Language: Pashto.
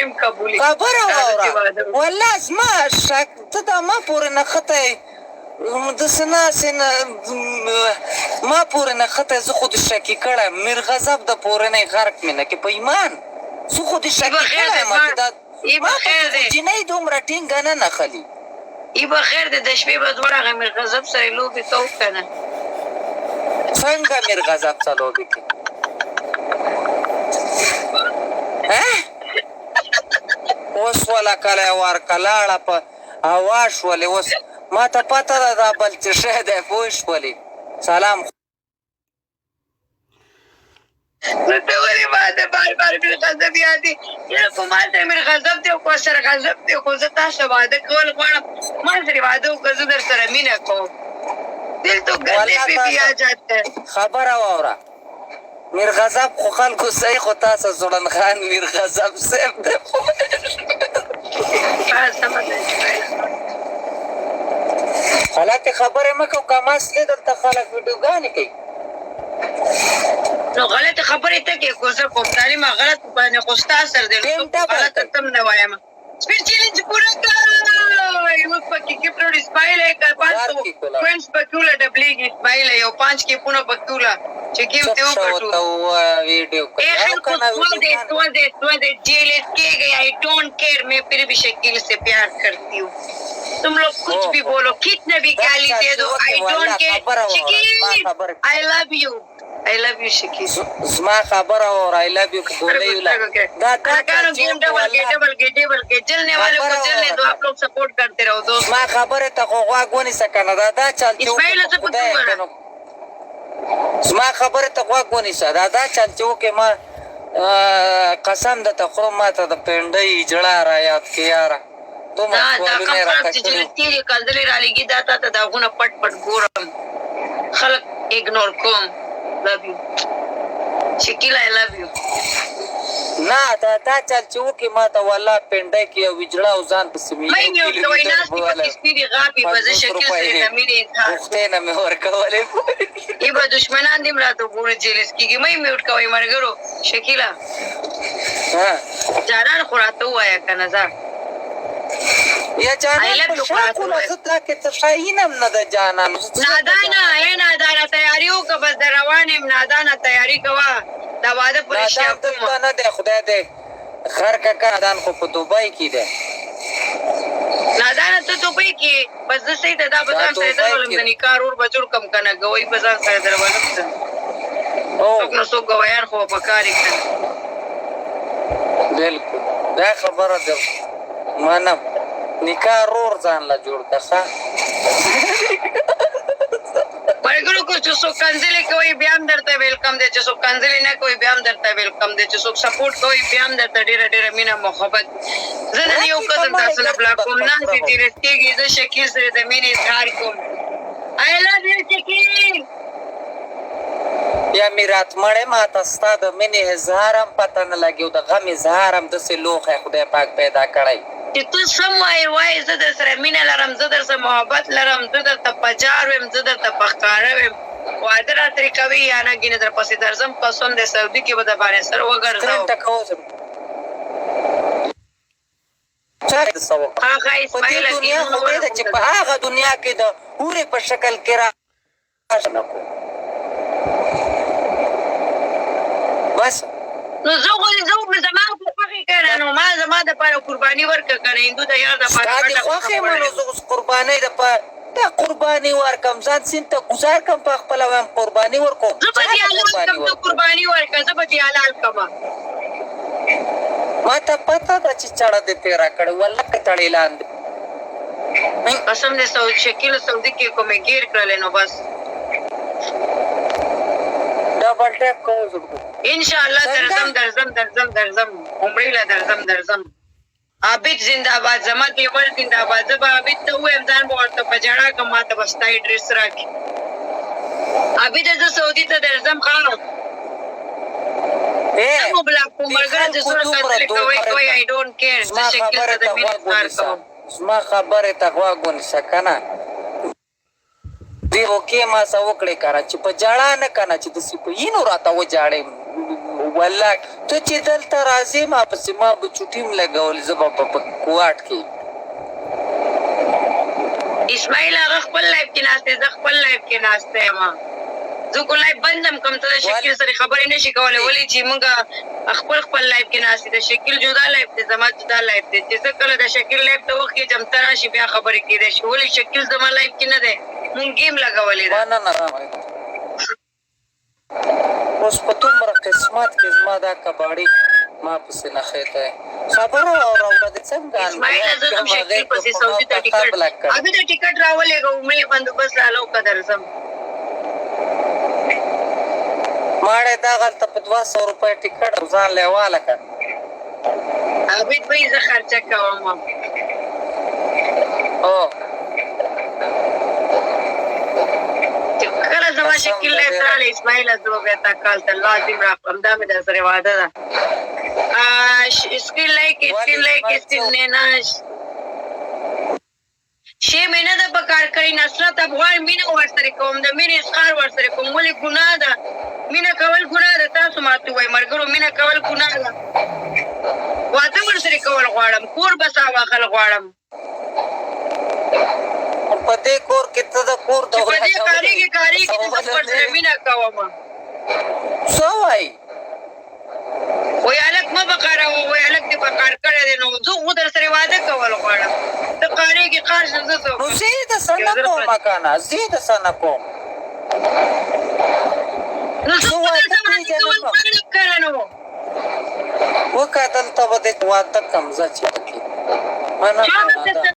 میم قبولي خبره واوره والله زما شک ته دا ما پورې نښتی داسې ناسې ما پورې نښتی زه خو دې شکي کړی میرغضب د پورنۍ غرق مې نه کې په ایمان زه خو دې شکي کړی یم چې دا ما په جینۍ دومره ټینګه نه نښلي ای به خیر دی د شپې به دواړه هغه میرغضب سره یې لوبې کوو که نه څنګه میرغضب سره لوبې کوي اوس وله کلی ورکه لاړه په هوا شولې اوس ما ته پته ده دا بل څه شی دی پوه شولې سلام نو ته ولې ما ته بار بار میرغضب یادې یاره خو ما سره میرغضب دی خو سره غضب دی خو زه تا سره واده کول غواړم ما سره واده وکړه زه در سره مینه کوم دل تو ګردې پې بیا جاته خبره واوره میرغضب خو خلکو صحیح خو تاسو زړن خان میرغضب صاحب دی حالانکه خبرې مه کوو که ماسلې دلته خلک ویډیوګانې کوي نو غلط خبرې ته کې خو زه کوم تعلیم غلط باندې خو ستا سره دی غلط تم نه وایم سپیډ چیلنج پورا کړئ اوس پکې کې پروډ اسماعیل ہے پانچ کوینس پکولا ډبلیږي اسماعیل یو 5 کې پونه پکولا چې کېم ته وکړو ویډیو तो जेलस के गए आई डोंट केयर मैं फिर भी शकील से प्यार करती हूँ तुम लोग कुछ भी बोलो कितने भी गाली दे दो I don't care Shakeel I love you Shakeel زما خبره اور I love you बोले دا डबल के जलने वाले को जलने दो आप लोग सपोर्ट करते रहो दोस्त ما خبره ته غواګ ونی سکنه دا چل اسماعیل څه پتو زما خبره ته غواګ ونی سره دا چل چې ما قسم د ته خو ما ته د پنډۍ جړه را یاد کې یاره دا کوم فرق چې جلتي کندلې را لګي دا ته دا غونه پټ پټ ګورم خلک اګنور کوم لو یو شکیل آی لو یو نه دا چل چې وکي ما ته والله پنډۍ کې وجړه او ځان په سیمه مې یو دوی ناس په سپیډي غاپي په شکل سره مې وخته نه مې ورکولې ای به دشمنان دې مراته ګور جیلس کیږي مې میوټ کوي مرګرو شکیلا جانان خوراته وایا کنه ځه یا جانان په شاکو لزتا کې څه شاینم نه د جانان نادانه تیاریو که بس د روانم نادانه تیاری کوا دا واده پرې شیا کوم نه ده خدای دې خر کا نادان خو په دوبای کې ده نادانه ته دوبای کې بس د سې ته دا بازار سره درولم د نکاح ور بچور کم کنه غوي بازار سره درولم څوک نو څوک غویان خو په کاری کنه بالکل دا خبره ده مانم نکاح رور ځان لا جوړ کړه مرګرو کو چې څوک کنځلې کوي بیا هم درته ویلکم دی چې څوک کنځلې نه کوي بیا هم درته ویلکم دی چې څوک سپورټ کوي بیا هم درته ډېره مینه محبت زه نن یو قدم تاسو نه بلا کوم نه چې ډېر کېږي زه شکیل سره د مینې اظهار کوم آی لو یو شکیل یا میرات مړې ما ته ستا د مینې اظهار هم پته نه لګي او د غم اظهار هم داسې لوښی خدای پاک پیدا کړی چې ته سم وایې زه در سره مینه لرم زه در سره محبت لرم زه درته په جار ویم زه درته په ښکاره ویم واده راترې کوي یا نه ګینې در پسې درځم قسم دی سعودي کې به د باندې سر وګرځوم هغه اسماعیل دنیا خدای ده چې په هغه دنیا کې د هورې په شکل کې را بس نو زه زما په خوښې کنه نو ما زما دپاره قرباني ورکړه کنه هندو د یار دپاره ستا دې خوښ یم نو زه اوس قربانۍ دپاره دا قرباني ورکړم ځان سیند ته ګزار کړم په خپله وایم قرباني ورکړم زه به دې حلال کړم ته قرباني ورکړه زه به دې حلال کړمه ما ته پته ده چې چړه دې تېره کړې والله که تړې لاندې قسم دې شکیل سعودي کې کومې ګیر کړلې نو بس ډبل ټیپ کوو انشاءالله درځم عمرې له درځم عابد زنده‌باد زما دیوال زنده‌باد زه به عابد ته ووایم ځان به ورته په ژړا کړم ما ته به ستا اډرس راکړي عابده زه سعودي ته درځم ښه مو بلاک کوم ملګری چې څومره کنځلې کوئ آی ډونټ کیر زه شکیل ته د مینې اظهار کوم زما خبرې ته غوږ ونیسه که نه دوی اوکې ما څه وکړې که نه چې په ژړا نه که نه چې داسې په اینو راته وژاړې والله ته چې دلته راځې ما پسې ما به چوټیم لګولې زه به په کوټ کې اسماعیل هغه خپل لایف کې ناشته زه خپل لایف کې ناشته ما زه کو لایف بندم کوم ته شکل سره خبرې نشي کولای ولې چې موږ خپل لایف کې ناشته د شکل جدا لایف ته زما جدا لایف ته چې کله د شکل لایف ته وخت کې جم تر شي بیا خبرې کېږي شي ولې شکل زما لایف کې نه ده مونږ گیم لګولې ده نه اوس په تومره قسمت کې زما دا کباړي ما پسې نه خېته خبره اوره د څنګه اسماعیل زه هم شکل پسې سعودي ته ټیکټ ابي ته ټیکټ راولېږه مې بندوبست رالو قدر زم ماړه دا غلطه په 200 روپۍ ټیکټ ځان لیواله کړ ابي به زه خرچه کوم او کله زما شکل له ترال اسماعیل زو به تا کال ته لازم را پمدا مې د سره وعده ده سکیل لایک نه ناش شی مینه د پکار کړی نصرت افغان مینه ورسره کوم د مینه اسخار ورسره کوم ولې ګناه ده مینه کول ګناه ده تاسو ماته وای مرګرو مینه کول ګناه ده واده ورسره کول غواړم کور بس واخل غواړم په دې کور کې ته د کور د په دې کاری کې ورسره مینه کوم سوای وای الک ما بقاره وای الک دې بقار کړی دی نو زه در سره واده کول غواړم ته کاری کې خاص نه زه نو زید سنا کوم کنه زید سنا کوم نو څه کړنو وکړه دلته به د واده کم ځکه